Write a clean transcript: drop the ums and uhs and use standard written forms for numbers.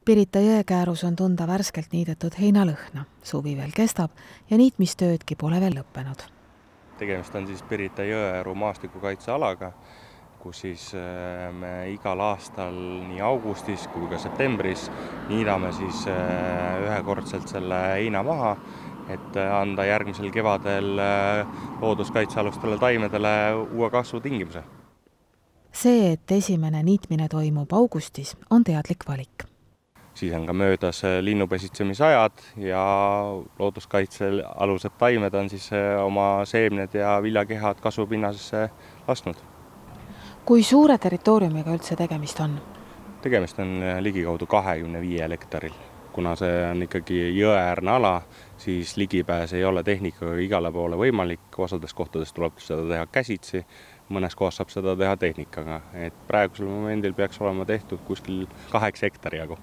Pirita jõekäärus on tunda värskelt niidetud heinalõhna. Suvi veel kestab ja niitmistöödki pole veel lõppenud. Tegemist on siis Pirita jõeääru maastikukaitsealaga, kus siis me igal aastal nii augustis kui ka septembris niidame siis ühekordselt selle heina maha, et anda järgmisel kevadel looduskaitsealustele taimedele uue kasvu tingimuse. See, et esimene niitmine toimub augustis, on teadlik valik. Siis on ka möödas linnupesitsemisajad ja looduskaitsealused taimed on siis oma seemned ja viljakehad kasvupinnasesse lasknud. Kui suure territooriumiga üldse tegemist on? Tegemist on ligikaudu 25 hektaril. Kuna see on ikkagi jõeäärne ala, siis ligipääs ei ole tehnikaga igale poole võimalik. Osades kohtades tuleb seda teha käsitsi, mõnes kohas saab seda teha tehnikaga. Et praegusel momendil peaks olema tehtud kuskil 8 hektari jagu.